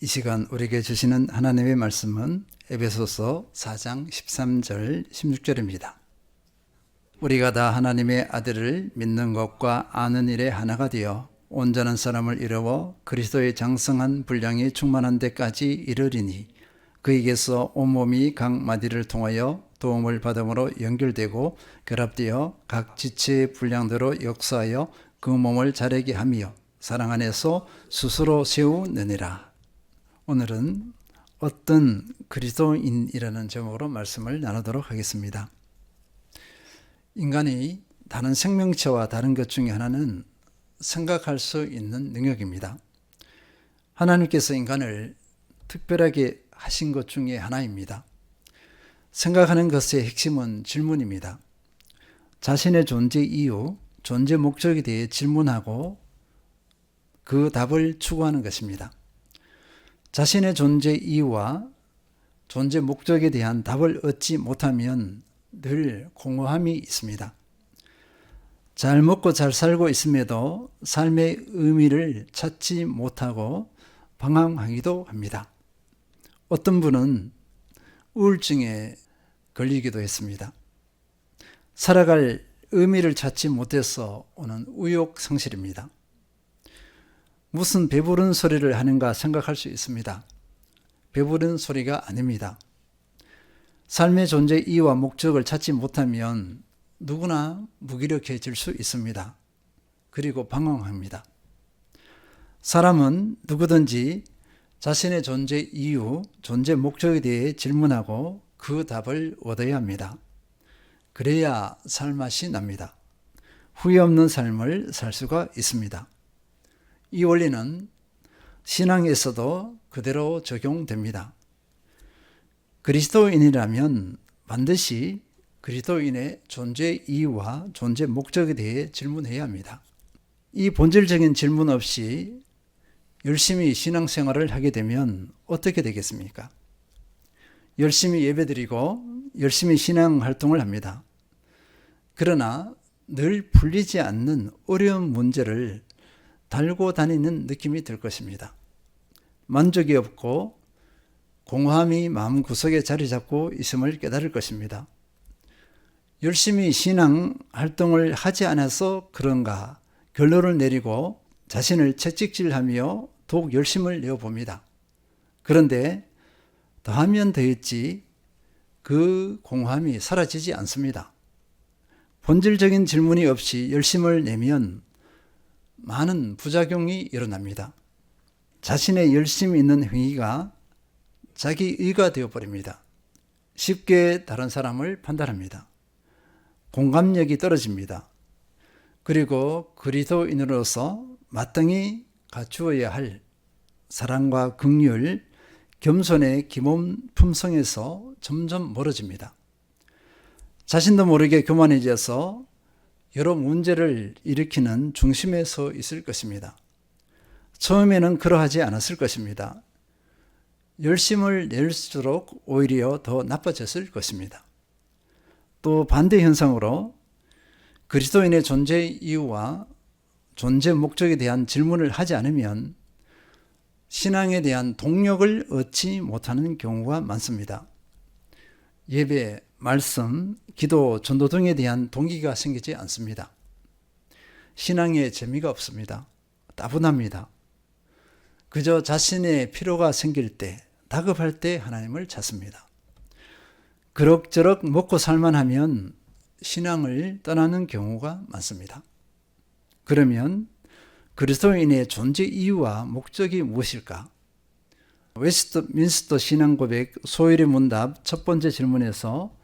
이 시간 우리에게 주시는 하나님의 말씀은 에베소서 4장 13절 16절입니다. 우리가 다 하나님의 아들을 믿는 것과 아는 일에 하나가 되어 온전한 사람을 이루어 그리스도의 장성한 분량이 충만한 데까지 이르리니 그에게서 온몸이 각 마디를 통하여 도움을 받음으로 연결되고 결합되어 각 지체의 분량대로 역사하여 그 몸을 자라게 하며 사랑 안에서 스스로 세우느니라. 오늘은 어떤 그리스도인이라는 제목으로 말씀을 나누도록 하겠습니다. 인간이 다른 생명체와 다른 것 중에 하나는 생각할 수 있는 능력입니다. 하나님께서 인간을 특별하게 하신 것 중에 하나입니다. 생각하는 것의 핵심은 질문입니다. 자신의 존재 이유, 존재 목적에 대해 질문하고 그 답을 추구하는 것입니다. 자신의 존재 이유와 존재 목적에 대한 답을 얻지 못하면 늘 공허함이 있습니다. 잘 먹고 잘 살고 있음에도 삶의 의미를 찾지 못하고 방황하기도 합니다. 어떤 분은 우울증에 걸리기도 했습니다. 살아갈 의미를 찾지 못해서 오는 의욕상실입니다. 무슨 배부른 소리를 하는가 생각할 수 있습니다. 배부른 소리가 아닙니다. 삶의 존재 이유와 목적을 찾지 못하면 누구나 무기력해질 수 있습니다. 그리고 방황합니다. 사람은 누구든지 자신의 존재 이유, 존재 목적에 대해 질문하고 그 답을 얻어야 합니다. 그래야 살맛이 납니다. 후회 없는 삶을 살 수가 있습니다. 이 원리는 신앙에서도 그대로 적용됩니다. 그리스도인이라면 반드시 그리스도인의 존재 이유와 존재 목적에 대해 질문해야 합니다. 이 본질적인 질문 없이 열심히 신앙생활을 하게 되면 어떻게 되겠습니까? 열심히 예배드리고 열심히 신앙활동을 합니다. 그러나 늘 풀리지 않는 어려운 문제를 달고 다니는 느낌이 들 것입니다. 만족이 없고 공허함이 마음구석에 자리 잡고 있음을 깨달을 것입니다. 열심히 신앙활동을 하지 않아서 그런가 결론을 내리고 자신을 채찍질하며 더욱 열심을 내어봅니다. 그런데 더하면 더했지 그 공허함이 사라지지 않습니다. 본질적인 질문이 없이 열심을 내면 많은 부작용이 일어납니다. 자신의 열심이 있는 행위가 자기의가 되어버립니다. 쉽게 다른 사람을 판단합니다. 공감력이 떨어집니다. 그리고 그리스도인으로서 마땅히 갖추어야 할 사랑과 긍휼, 겸손의 기본 품성에서 점점 멀어집니다. 자신도 모르게 교만해져서 여러 문제를 일으키는 중심에 서 있을 것입니다. 처음에는 그러하지 않았을 것입니다. 열심을 낼수록 오히려 더 나빠졌을 것입니다. 또 반대 현상으로 그리스도인의 존재 이유와 존재 목적에 대한 질문을 하지 않으면 신앙에 대한 동력을 얻지 못하는 경우가 많습니다. 예배, 말씀, 기도, 전도 등에 대한 동기가 생기지 않습니다. 신앙에 재미가 없습니다. 따분합니다. 그저 자신의 필요가 생길 때, 다급할 때 하나님을 찾습니다. 그럭저럭 먹고 살만하면 신앙을 떠나는 경우가 많습니다. 그러면 그리스도인의 존재 이유와 목적이 무엇일까? 웨스트민스터 신앙고백 소일의 문답 첫 번째 질문에서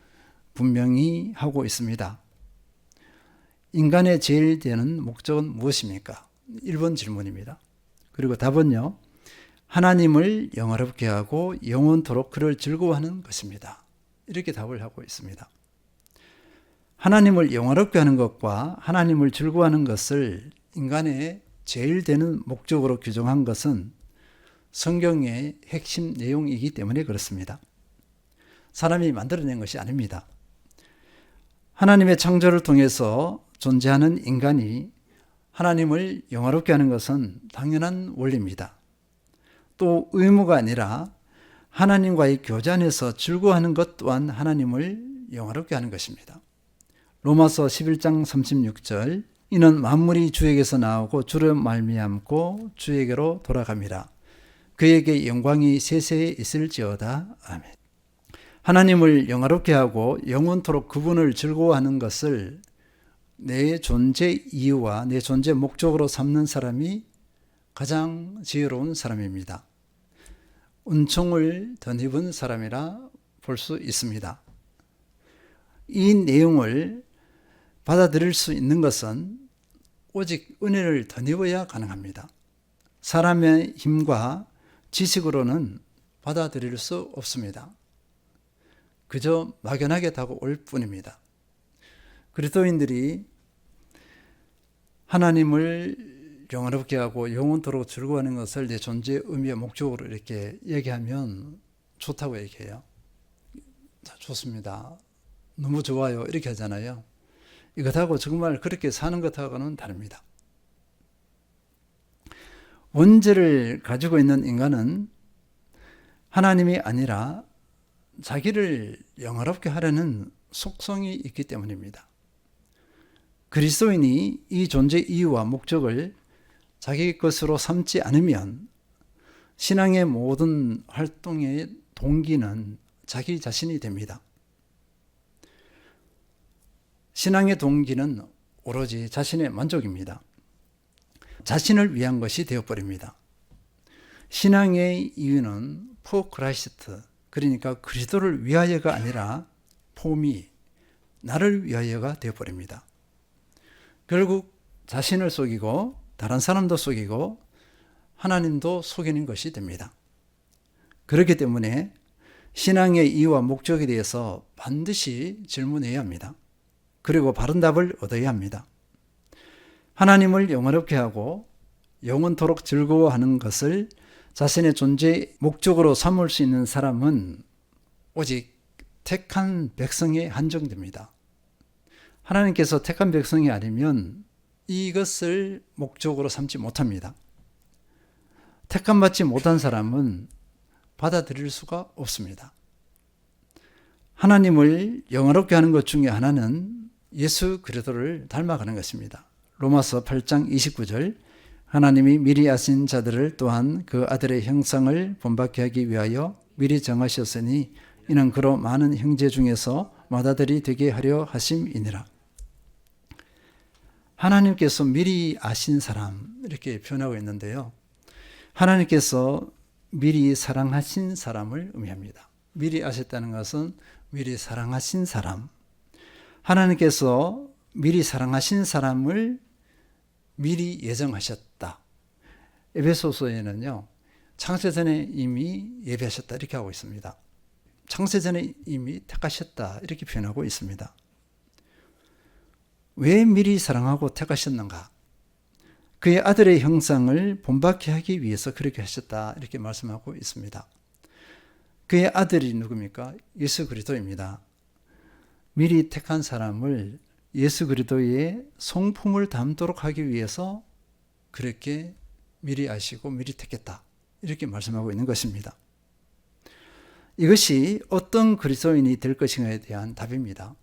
분명히 하고 있습니다. 인간의 제일 되는 목적은 무엇입니까? 1번 질문입니다. 그리고 답은요, 하나님을 영화롭게 하고 영원토록 그를 즐거워하는 것입니다. 이렇게 답을 하고 있습니다. 하나님을 영화롭게 하는 것과 하나님을 즐거워하는 것을 인간의 제일 되는 목적으로 규정한 것은 성경의 핵심 내용이기 때문에 그렇습니다. 사람이 만들어낸 것이 아닙니다. 하나님의 창조를 통해서 존재하는 인간이 하나님을 영화롭게 하는 것은 당연한 원리입니다. 또 의무가 아니라 하나님과의 교제안에서 즐거워하는 것 또한 하나님을 영화롭게 하는 것입니다. 로마서 11장 36절 이는 만물이 주에게서 나오고 주를 말미암고 주에게로 돌아갑니다. 그에게 영광이 세세에 있을지어다. 아멘. 하나님을 영화롭게 하고 영원토록 그분을 즐거워하는 것을 내 존재 이유와 내 존재 목적으로 삼는 사람이 가장 지혜로운 사람입니다. 은총을 덧입은 사람이라 볼 수 있습니다. 이 내용을 받아들일 수 있는 것은 오직 은혜를 덧입어야 가능합니다. 사람의 힘과 지식으로는 받아들일 수 없습니다. 그저 막연하게 다가올 뿐입니다. 그리스도인들이 하나님을 영화롭게 하고 영원토록 즐거워하는 것을 내 존재의 의미와 목적으로 이렇게 얘기하면 좋다고 얘기해요. 좋습니다. 너무 좋아요. 이렇게 하잖아요. 이것하고 정말 그렇게 사는 것하고는 다릅니다. 원죄를 가지고 있는 인간은 하나님이 아니라 자기를 영화롭게 하려는 속성이 있기 때문입니다. 그리스도인이 이 존재 이유와 목적을 자기 것으로 삼지 않으면 신앙의 모든 활동의 동기는 자기 자신이 됩니다. 신앙의 동기는 오로지 자신의 만족입니다. 자신을 위한 것이 되어버립니다. 신앙의 이유는 for Christ, 그러니까 그리스도를 위하여가 아니라 for me, 나를 위하여가 되어버립니다. 결국 자신을 속이고 다른 사람도 속이고 하나님도 속이는 것이 됩니다. 그렇기 때문에 신앙의 이유와 목적에 대해서 반드시 질문해야 합니다. 그리고 바른 답을 얻어야 합니다. 하나님을 영화롭게 하고 영원토록 즐거워하는 것을 자신의 존재의 목적으로 삼을 수 있는 사람은 오직 택한 백성에 한정됩니다. 하나님께서 택한 백성이 아니면 이것을 목적으로 삼지 못합니다. 택함받지 못한 사람은 받아들일 수가 없습니다. 하나님을 영화롭게 하는 것 중에 하나는 예수 그리스도를 닮아가는 것입니다. 로마서 8장 29절 하나님이 미리 아신 자들을 또한 그 아들의 형상을 본받게 하기 위하여 미리 정하셨으니 이는 그로 많은 형제 중에서 맏아들이 되게 하려 하심이니라. 하나님께서 미리 아신 사람 이렇게 표현하고 있는데요. 하나님께서 미리 사랑하신 사람을 의미합니다. 미리 아셨다는 것은 미리 사랑하신 사람. 하나님께서 미리 사랑하신 사람을 미리 예정하셨다. 에베소서에는요. 창세전에 이미 예비하셨다 이렇게 하고 있습니다. 창세전에 이미 택하셨다 이렇게 표현하고 있습니다. 왜 미리 사랑하고 택하셨는가? 그의 아들의 형상을 본받게 하기 위해서 그렇게 하셨다 이렇게 말씀하고 있습니다. 그의 아들이 누굽니까? 예수 그리스도입니다. 미리 택한 사람을 예수 그리스도의 성품을 담도록 하기 위해서 그렇게 미리 아시고 미리 택했다 이렇게 말씀하고 있는 것입니다. 이것이 어떤 그리스도인이 될 것인가에 대한 답입니다.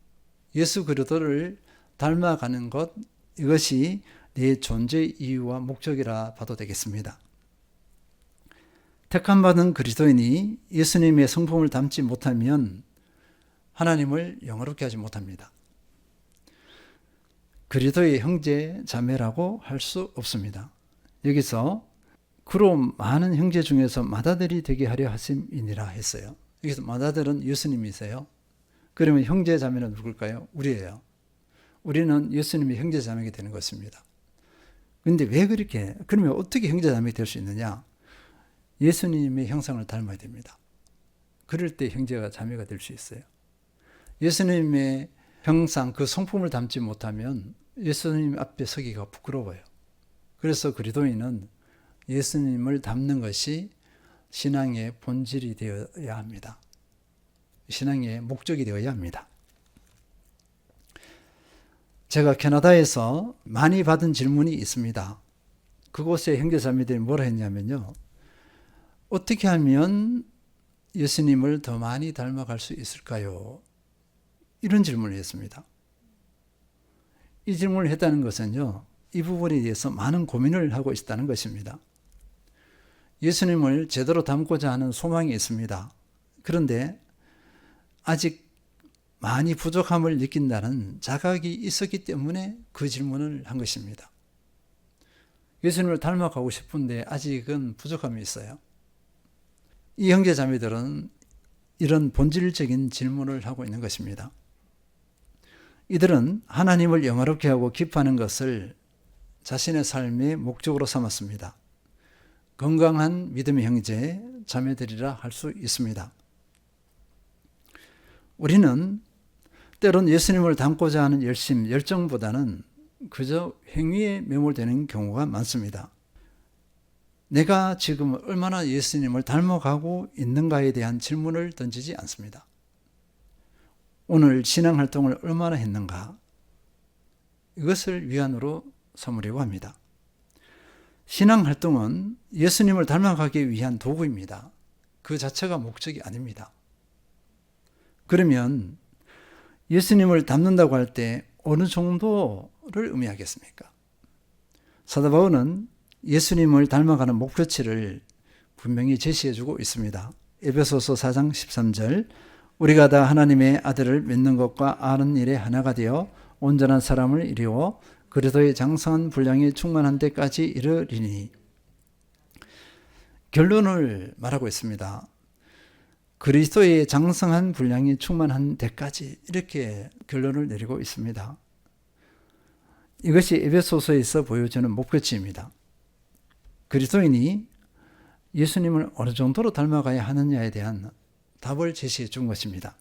예수 그리스도를 닮아가는 것, 이것이 내 존재의 이유와 목적이라 봐도 되겠습니다. 택함받은 그리스도인이 예수님의 성품을 담지 못하면 하나님을 영화롭게 하지 못합니다. 그리스도의 형제 자매라고 할 수 없습니다. 여기서 그로 많은 형제 중에서 맏아들이 되게 하려 하심이니라 했어요. 여기서 맏아들은 예수님이세요. 그러면 형제 자매는 누굴까요? 우리예요. 우리는 예수님의 형제 자매가 되는 것입니다. 그런데 왜 그렇게, 그러면 어떻게 형제 자매가 될 수 있느냐? 예수님의 형상을 닮아야 됩니다. 그럴 때 형제가 자매가 될 수 있어요. 예수님의 형상, 그 성품을 담지 못하면 예수님 앞에 서기가 부끄러워요. 그래서 그리스도인은 예수님을 닮는 것이 신앙의 본질이 되어야 합니다. 신앙의 목적이 되어야 합니다. 제가 캐나다에서 많이 받은 질문이 있습니다. 그곳의 형제자매들이 뭐라 했냐면요. 어떻게 하면 예수님을 더 많이 닮아갈 수 있을까요? 이런 질문을 했습니다. 이 질문을 했다는 것은요, 이 부분에 대해서 많은 고민을 하고 있다는 것입니다. 예수님을 제대로 닮고자 하는 소망이 있습니다. 그런데 아직 많이 부족함을 느낀다는 자각이 있었기 때문에 그 질문을 한 것입니다. 예수님을 닮아가고 싶은데 아직은 부족함이 있어요. 이 형제 자매들은 이런 본질적인 질문을 하고 있는 것입니다. 이들은 하나님을 영화롭게 하고 기뻐하는 것을 자신의 삶의 목적으로 삼았습니다. 건강한 믿음의 형제, 자매들이라 할 수 있습니다. 우리는 때론 예수님을 닮고자 하는 열심, 열정보다는 그저 행위에 매몰되는 경우가 많습니다. 내가 지금 얼마나 예수님을 닮아가고 있는가에 대한 질문을 던지지 않습니다. 오늘 신앙활동을 얼마나 했는가? 이것을 위안으로 삼으려고 합니다. 신앙활동은 예수님을 닮아가기 위한 도구입니다. 그 자체가 목적이 아닙니다. 그러면 예수님을 닮는다고 할 때 어느 정도를 의미하겠습니까? 사도 바울은 예수님을 닮아가는 목표치를 분명히 제시해주고 있습니다. 에베소서 4장 13절 우리가 다 하나님의 아들을 믿는 것과 아는 일에 하나가 되어 온전한 사람을 이루어 그리스도의 장성한 분량이 충만한 데까지 이르리니. 결론을 말하고 있습니다. 그리스도의 장성한 분량이 충만한 데까지, 이렇게 결론을 내리고 있습니다. 이것이 에베소서에서 보여주는 목표치입니다. 그리스도인이 예수님을 어느 정도로 닮아가야 하느냐에 대한 답을 제시해 준 것입니다.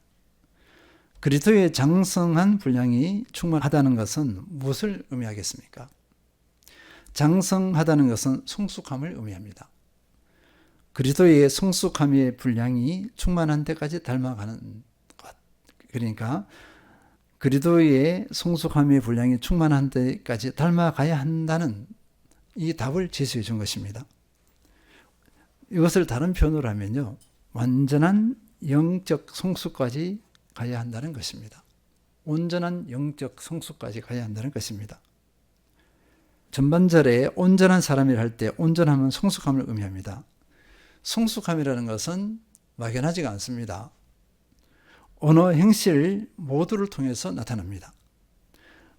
그리스도의 장성한 분량이 충만하다는 것은 무엇을 의미하겠습니까? 장성하다는 것은 성숙함을 의미합니다. 그리스도의 성숙함의 분량이 충만한 데까지 닮아가는 것. 그러니까 그리스도의 성숙함의 분량이 충만한 데까지 닮아가야 한다는 이 답을 제시해 준 것입니다. 이것을 다른 표현으로 하면요, 완전한 영적 성숙까지 가야 한다는 것입니다. 온전한 영적 성숙까지 가야 한다는 것입니다. 전반절에 온전한 사람이라 할 때 온전함은 성숙함을 의미합니다. 성숙함이라는 것은 막연하지가 않습니다. 언어, 행실 모두를 통해서 나타납니다.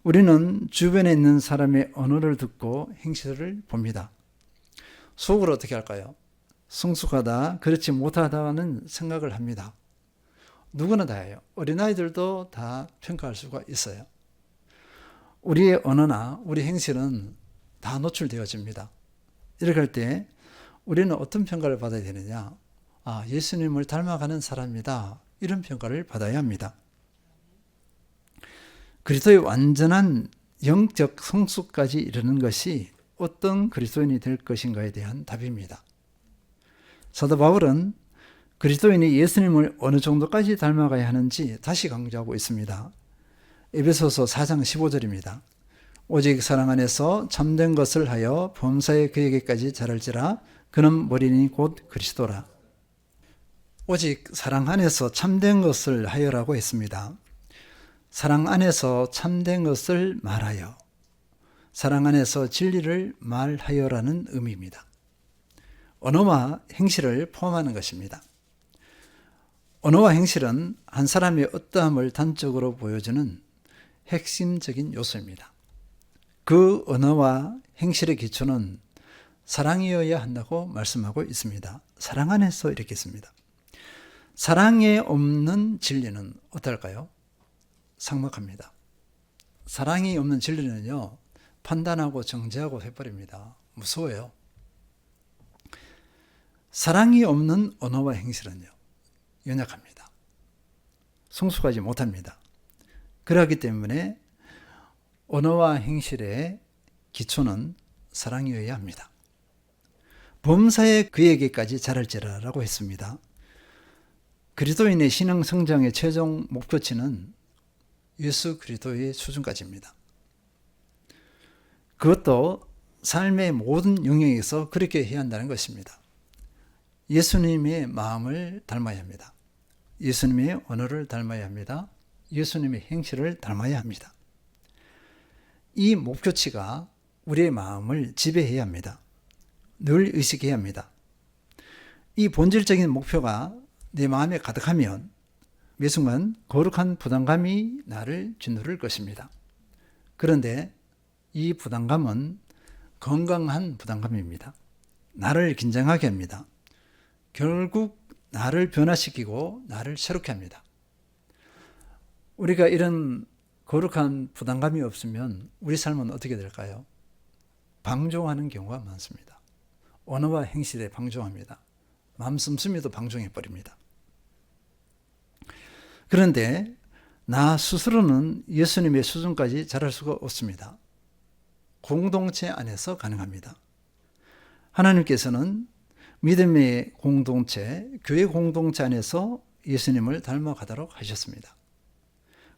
우리는 주변에 있는 사람의 언어를 듣고 행실을 봅니다. 속으로 어떻게 할까요? 성숙하다, 그렇지 못하다는 생각을 합니다. 누구나 다 해요. 어린아이들도 다 평가할 수가 있어요. 우리의 언어나 우리 행실은 다 노출되어집니다. 이렇게 할 때 우리는 어떤 평가를 받아야 되느냐? 예수님을 닮아가는 사람이다. 이런 평가를 받아야 합니다. 그리스도의 완전한 영적 성숙까지 이르는 것이 어떤 그리스도인이 될 것인가에 대한 답입니다. 사도 바울은 그리스도인이 예수님을 어느 정도까지 닮아가야 하는지 다시 강조하고 있습니다. 에베소서 4장 15절입니다. 오직 사랑 안에서 참된 것을 하여 범사에 그에게까지 자랄지라. 그는 머리니 곧 그리스도라. 오직 사랑 안에서 참된 것을 하여라고 했습니다. 사랑 안에서 참된 것을 말하여, 사랑 안에서 진리를 말하여라는 의미입니다. 언어와 행실을 포함하는 것입니다. 언어와 행실은 한 사람의 어떠함을 단적으로 보여주는 핵심적인 요소입니다. 그 언어와 행실의 기초는 사랑이어야 한다고 말씀하고 있습니다. 사랑 안에서 이렇게 했습니다. 사랑에 없는 진리는 어떨까요? 삭막합니다. 사랑이 없는 진리는요, 판단하고 정죄하고 해버립니다. 무서워요. 사랑이 없는 언어와 행실은요, 연약합니다. 성숙하지 못합니다. 그렇기 때문에 언어와 행실의 기초는 사랑이어야 합니다. 범사에 그에게까지 자랄지라라고 했습니다. 그리스도인의 신앙 성장의 최종 목표치는 예수 그리스도의 수준까지입니다. 그것도 삶의 모든 영역에서 그렇게 해야 한다는 것입니다. 예수님의 마음을 닮아야 합니다. 예수님의 언어를 닮아야 합니다. 예수님의 행실을 닮아야 합니다. 이 목표치가 우리의 마음을 지배해야 합니다. 늘 의식해야 합니다. 이 본질적인 목표가 내 마음에 가득하면 매 순간 거룩한 부담감이 나를 짓누를 것입니다. 그런데 이 부담감은 건강한 부담감입니다. 나를 긴장하게 합니다. 결국 나를 변화시키고 나를 새롭게 합니다. 우리가 이런 거룩한 부담감이 없으면 우리 삶은 어떻게 될까요? 방종하는 경우가 많습니다. 언어와 행실에 방종합니다. 마음 씀씀이도 방종해버립니다. 그런데 나 스스로는 예수님의 수준까지 자랄 수가 없습니다. 공동체 안에서 가능합니다. 하나님께서는 믿음의 공동체, 교회 공동체 안에서 예수님을 닮아가도록 하셨습니다.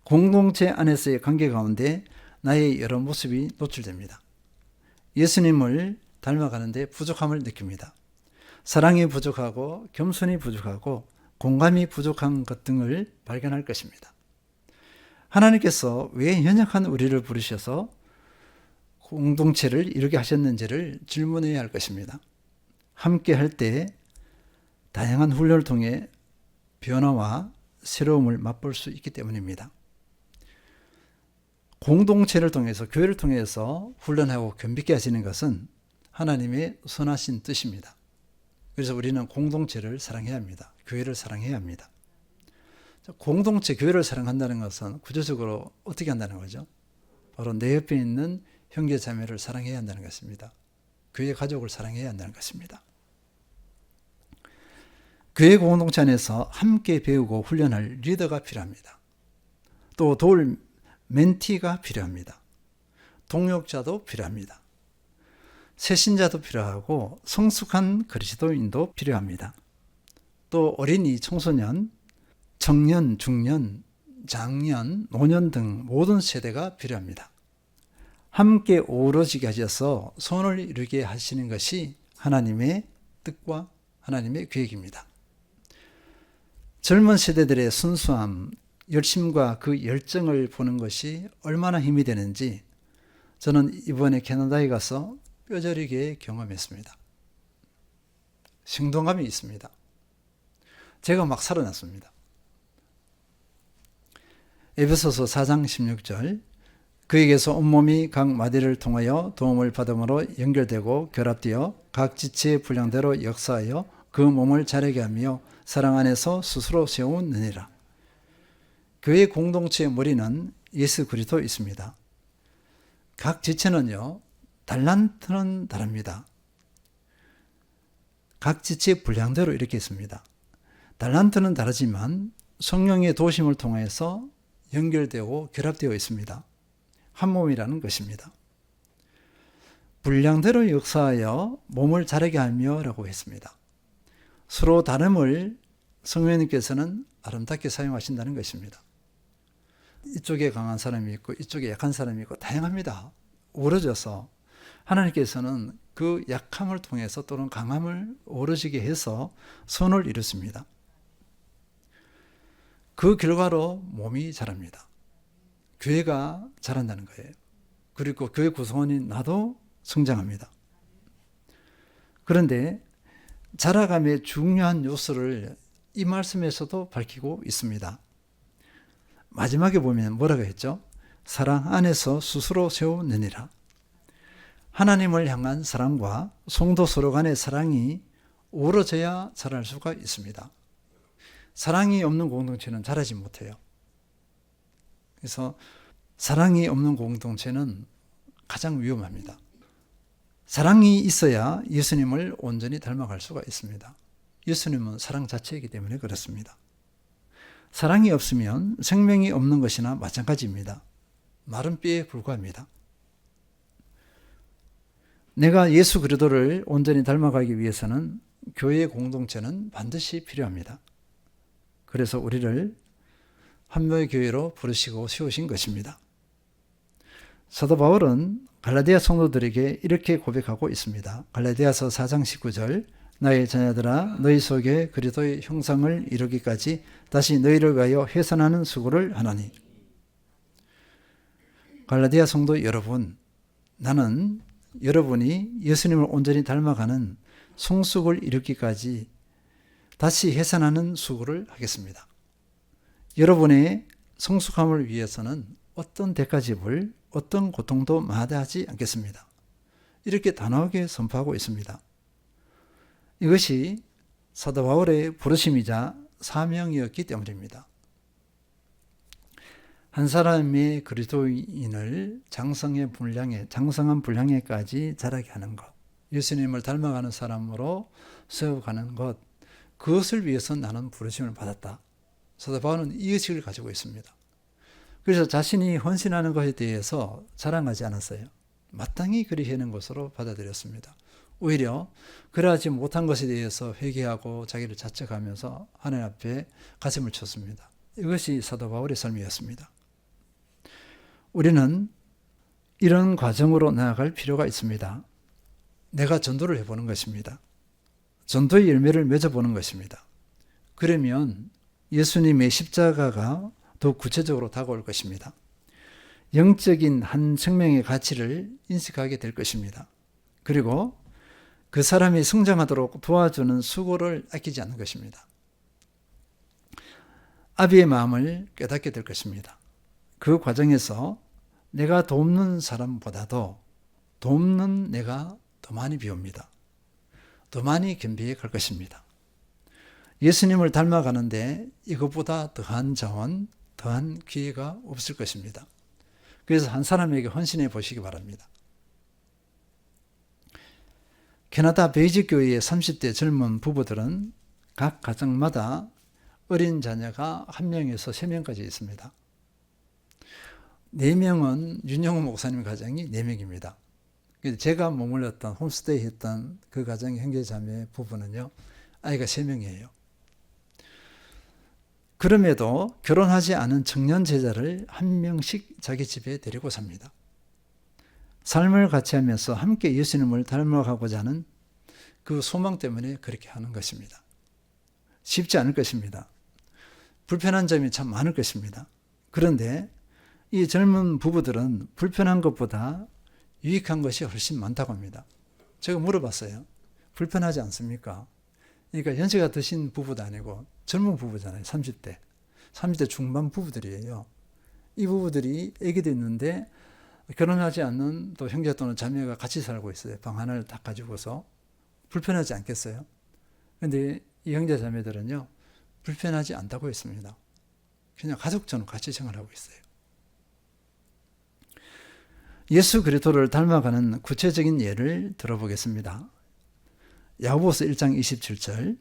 공동체 안에서의 관계 가운데 나의 여러 모습이 노출됩니다. 예수님을 닮아가는데 부족함을 느낍니다. 사랑이 부족하고 겸손이 부족하고 공감이 부족한 것 등을 발견할 것입니다. 하나님께서 왜 연약한 우리를 부르셔서 공동체를 이루게 하셨는지를 질문해야 할 것입니다. 함께 할 때 다양한 훈련을 통해 변화와 새로움을 맛볼 수 있기 때문입니다. 공동체를 통해서, 교회를 통해서 훈련하고 겸비케 하시는 것은 하나님의 선하신 뜻입니다. 그래서 우리는 공동체를 사랑해야 합니다. 교회를 사랑해야 합니다. 공동체, 교회를 사랑한다는 것은 구조적으로 어떻게 한다는 거죠? 바로 내 옆에 있는 형제 자매를 사랑해야 한다는 것입니다. 교회 가족을 사랑해야 한다는 것입니다. 교회 공동체 안에서 함께 배우고 훈련할 리더가 필요합니다. 또 도울 멘티가 필요합니다. 동역자도 필요합니다. 새신자도 필요하고 성숙한 그리스도인도 필요합니다. 또 어린이, 청소년, 청년, 중년, 장년, 노년 등 모든 세대가 필요합니다. 함께 어우러지게 하셔서 선을 이루게 하시는 것이 하나님의 뜻과 하나님의 계획입니다. 젊은 세대들의 순수함, 열심과 그 열정을 보는 것이 얼마나 힘이 되는지 저는 이번에 캐나다에 가서 뼈저리게 경험했습니다. 생동감이 있습니다. 제가 막 살아났습니다. 에베소서 4장 16절, 그에게서 온몸이 각 마디를 통하여 도움을 받음으로 연결되고 결합되어 각 지체의 분량대로 역사하여 그 몸을 자라게 하며 사랑 안에서 스스로 세우느니라. 교회 공동체의 머리는 예수 그리스도 있습니다. 각 지체는요, 달란트는 다릅니다. 각 지체의 분량대로 이렇게 있습니다. 달란트는 다르지만 성령의 도심을 통해서 연결되고 결합되어 있습니다. 한 몸이라는 것입니다. 분량대로 역사하여 몸을 자라게 하며 라고 했습니다. 서로 다름을 성령님께서는 아름답게 사용하신다는 것입니다. 이쪽에 강한 사람이 있고 이쪽에 약한 사람이 있고 다양합니다. 어우러져서 하나님께서는 그 약함을 통해서 또는 강함을 어우러지게 해서 선을 이루습니다. 그 결과로 몸이 자랍니다. 교회가 자란다는 거예요. 그리고 교회 구성원인 나도 성장합니다. 그런데 자라감의 중요한 요소를 이 말씀에서도 밝히고 있습니다. 마지막에 보면 뭐라고 했죠? 사랑 안에서 스스로 세우느니라. 하나님을 향한 사랑과 성도 서로 간의 사랑이 어우러져야 자랄 수가 있습니다. 사랑이 없는 공동체는 자라지 못해요. 그래서 사랑이 없는 공동체는 가장 위험합니다. 사랑이 있어야 예수님을 온전히 닮아갈 수가 있습니다. 예수님은 사랑 자체이기 때문에 그렇습니다. 사랑이 없으면 생명이 없는 것이나 마찬가지입니다. 마른 뼈에 불과합니다. 내가 예수 그리스도를 온전히 닮아가기 위해서는 교회의 공동체는 반드시 필요합니다. 그래서 우리를 한묘의 교회로 부르시고 세우신 것입니다. 사도 바울은 갈라디아 성도들에게 이렇게 고백하고 있습니다. 갈라디아서 4장 19절, 나의 자녀들아 너희 속에 그리스도의 형상을 이루기까지 다시 너희를 위하여 해산하는 수고를 하나니. 갈라디아 성도 여러분, 나는 여러분이 예수님을 온전히 닮아가는 성숙을 이루기까지 다시 해산하는 수고를 하겠습니다. 여러분의 성숙함을 위해서는 어떤 대가집을, 어떤 고통도 마다하지 않겠습니다. 이렇게 단호하게 선포하고 있습니다. 이것이 사도 바울의 부르심이자 사명이었기 때문입니다. 한 사람의 그리스도인을 장성한 분량에까지 자라게 하는 것, 예수님을 닮아가는 사람으로 세워가는 것, 그것을 위해서 나는 부르심을 받았다. 사도 바울은 이 의식을 가지고 있습니다. 그래서 자신이 헌신하는 것에 대해서 자랑하지 않았어요. 마땅히 그리 하는 것으로 받아들였습니다. 오히려 그러하지 못한 것에 대해서 회개하고 자기를 자책하면서 하나님 앞에 가슴을 쳤습니다. 이것이 사도 바울의 삶이었습니다. 우리는 이런 과정으로 나아갈 필요가 있습니다. 내가 전도를 해보는 것입니다. 전도의 열매를 맺어보는 것입니다. 그러면 예수님의 십자가가 더 구체적으로 다가올 것입니다. 영적인 한 생명의 가치를 인식하게 될 것입니다. 그리고 그 사람이 성장하도록 도와주는 수고를 아끼지 않는 것입니다. 아비의 마음을 깨닫게 될 것입니다. 그 과정에서 내가 돕는 사람보다도 돕는 내가 더 많이 비웁니다. 더 많이 겸비해 갈 것입니다. 예수님을 닮아가는데 이것보다 더한 자원, 더한 기회가 없을 것입니다. 그래서 한 사람에게 헌신해 보시기 바랍니다. 캐나다 베이직 교회의 30대 젊은 부부들은 각 가정마다 어린 자녀가 1명에서 3명까지 있습니다. 4명은 윤영호 목사님 가정이 4명입니다. 제가 머물렀던 홈스테이 했던 그 가정의 형제자매 부부는요, 아이가 3명이에요. 그럼에도 결혼하지 않은 청년 제자를 1명씩 자기 집에 데리고 삽니다. 삶을 같이 하면서 함께 예수님을 닮아가고자 하는 그 소망 때문에 그렇게 하는 것입니다. 쉽지 않을 것입니다. 불편한 점이 참 많을 것입니다. 그런데 이 젊은 부부들은 불편한 것보다 유익한 것이 훨씬 많다고 합니다. 제가 물어봤어요. 불편하지 않습니까? 그러니까 연세가 드신 부부도 아니고 젊은 부부잖아요. 30대 중반 부부들이에요. 이 부부들이 아기도 있는데 결혼하지 않는 또 형제 또는 자매가 같이 살고 있어요. 방 하나를 다 가지고서. 불편하지 않겠어요? 그런데 이 형제 자매들은요, 불편하지 않다고 했습니다. 그냥 가족처럼 같이 생활하고 있어요. 예수 그리스도를 닮아가는 구체적인 예를 들어보겠습니다. 야고보서 1장 27절,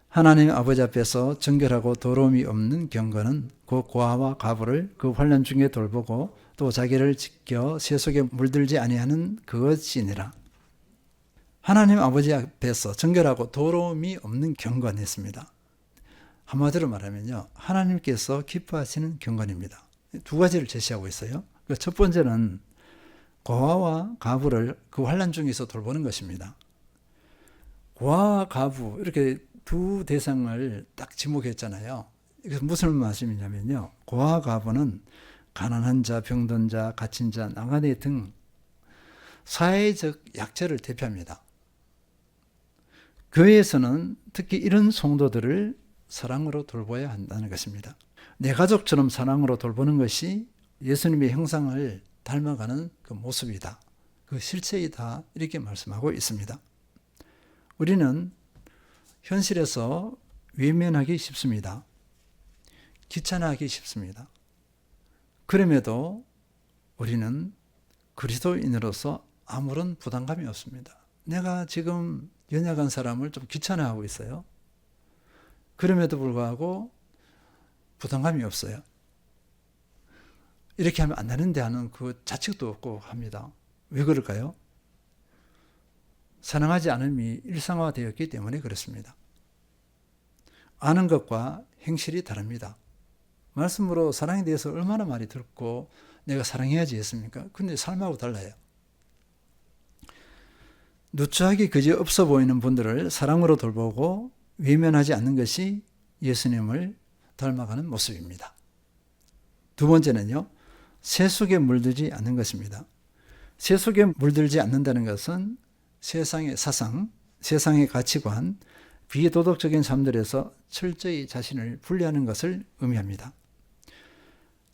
하나님 아버지 앞에서 정결하고 더러움이 없는 경건은 그 고아와 과부를 그 환난 중에 돌보고 또 자기를 지켜 세속에 물들지 아니하는 그것이니라. 하나님 아버지 앞에서 정결하고 더러움이 없는 경건했습니다. 한마디로 말하면요, 하나님께서 기뻐하시는 경건입니다. 두 가지를 제시하고 있어요. 첫 번째는 고아와 과부를 그 환난 중에서 돌보는 것입니다. 고아와 과부 이렇게 두 대상을 딱 지목했잖아요. 이것은 무슨 말씀이냐면요, 고아와 과부는 가난한 자, 병든 자, 갇힌 자, 나가네 등 사회적 약자를 대표합니다. 교회에서는 특히 이런 성도들을 사랑으로 돌봐야 한다는 것입니다. 내 가족처럼 사랑으로 돌보는 것이 예수님의 형상을 닮아가는 그 모습이다. 그 실체이다. 이렇게 말씀하고 있습니다. 우리는 현실에서 외면하기 쉽습니다. 귀찮아하기 쉽습니다. 그럼에도 우리는 그리스도인으로서 아무런 부담감이 없습니다. 내가 지금 연약한 사람을 좀 귀찮아하고 있어요. 그럼에도 불구하고 부담감이 없어요. 이렇게 하면 안 되는데 하는 그 자책도 없고 합니다. 왜 그럴까요? 사랑하지 않음이 일상화되었기 때문에 그렇습니다. 아는 것과 행실이 다릅니다. 말씀으로 사랑에 대해서 얼마나 많이 듣고 내가 사랑해야지 했습니까? 근데 삶하고 달라요. 누추하게 그저 없어 보이는 분들을 사랑으로 돌보고 외면하지 않는 것이 예수님을 닮아가는 모습입니다. 두 번째는요, 세속에 물들지 않는 것입니다. 세속에 물들지 않는다는 것은 세상의 사상, 세상의 가치관, 비도덕적인 삶들에서 철저히 자신을 분리하는 것을 의미합니다.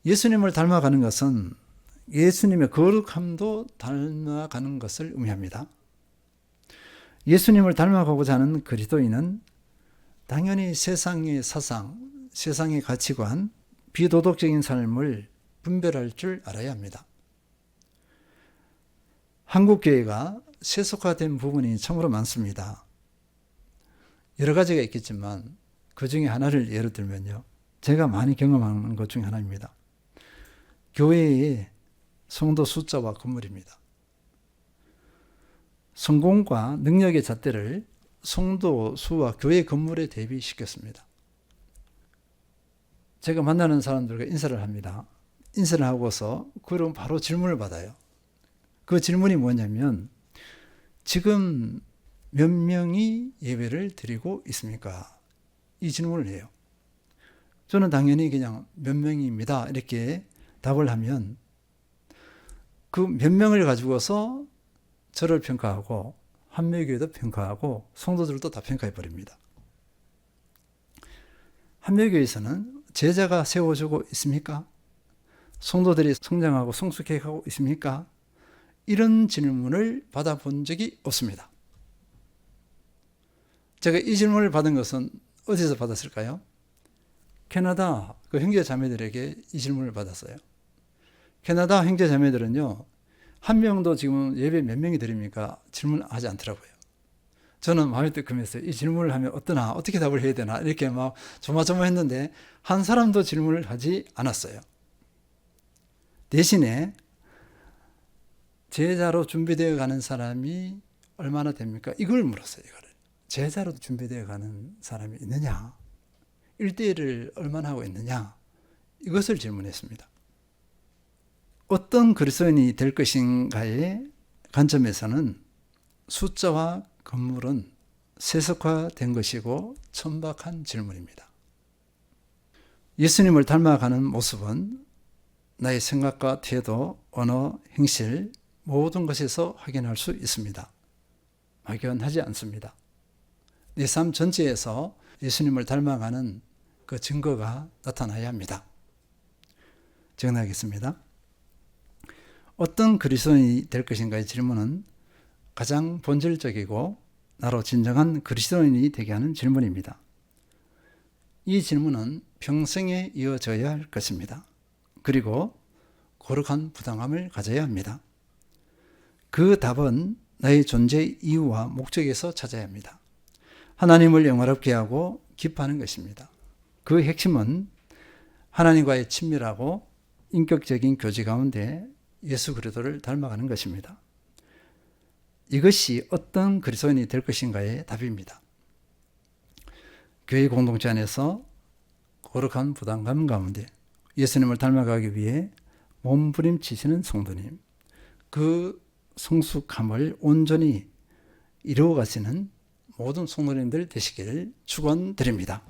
예수님을 닮아가는 것은 예수님의 거룩함도 닮아가는 것을 의미합니다. 예수님을 닮아가고자 하는 그리스도인은 당연히 세상의 사상, 세상의 가치관, 비도덕적인 삶을 분별할 줄 알아야 합니다. 한국 교회가 세속화된 부분이 참으로 많습니다. 여러 가지가 있겠지만 그 중에 하나를 예로 들면요, 제가 많이 경험하는 것 중에 하나입니다. 교회의 성도 숫자와 건물입니다. 성공과 능력의 잣대를 성도 수와 교회 건물에 대비시켰습니다. 제가 만나는 사람들과 인사를 합니다. 인사를 하고서 그럼 바로 질문을 받아요. 그 질문이 뭐냐면, 지금 몇 명이 예배를 드리고 있습니까? 이 질문을 해요. 저는 당연히 그냥 몇 명입니다 이렇게 답을 하면 그 몇 명을 가지고서 저를 평가하고 한묘교회도 평가하고 성도들도 다 평가해 버립니다. 한묘교회에서는 제자가 세워지고 있습니까? 성도들이 성장하고 성숙해가고 있습니까? 이런 질문을 받아본 적이 없습니다. 제가 이 질문을 받은 것은 어디서 받았을까요? 캐나다 그 형제 자매들에게 이 질문을 받았어요. 캐나다 형제 자매들은요, 한 명도 지금 예배 몇 명이 드립니까? 질문하지 않더라고요. 저는 마음이 뜨끔했어요. 이 질문을 하면 어떠나, 어떻게 답을 해야 되나, 이렇게 막 조마조마했는데 한 사람도 질문을 하지 않았어요. 대신에 제자로 준비되어 가는 사람이 얼마나 됩니까? 이걸 물었어요. 이거를. 제자로 준비되어 가는 사람이 있느냐? 1대1을 얼마나 하고 있느냐? 이것을 질문했습니다. 어떤 그리스도인이 될 것인가의 관점에서는 숫자와 건물은 세속화된 것이고 천박한 질문입니다. 예수님을 닮아가는 모습은 나의 생각과 태도, 언어, 행실 모든 것에서 확인할 수 있습니다. 막연하지 않습니다. 내 삶 전체에서 예수님을 닮아가는 그 증거가 나타나야 합니다. 정리하겠습니다. 어떤 그리스도인이 될 것인가의 질문은 가장 본질적이고 나로 진정한 그리스도인이 되게 하는 질문입니다. 이 질문은 평생에 이어져야 할 것입니다. 그리고 거룩한 부당함을 가져야 합니다. 그 답은 나의 존재의 이유와 목적에서 찾아야 합니다. 하나님을 영화롭게 하고 기뻐하는 것입니다. 그 핵심은 하나님과의 친밀하고 인격적인 교제 가운데 예수 그리스도를 닮아가는 것입니다. 이것이 어떤 그리스도인이 될 것인가의 답입니다. 교회 공동체 안에서 거룩한 부담감 가운데 예수님을 닮아가기 위해 몸부림치시는 성도님, 그 성숙함을 온전히 이루어 가시는 모든 성도님들 되시기를 축원드립니다.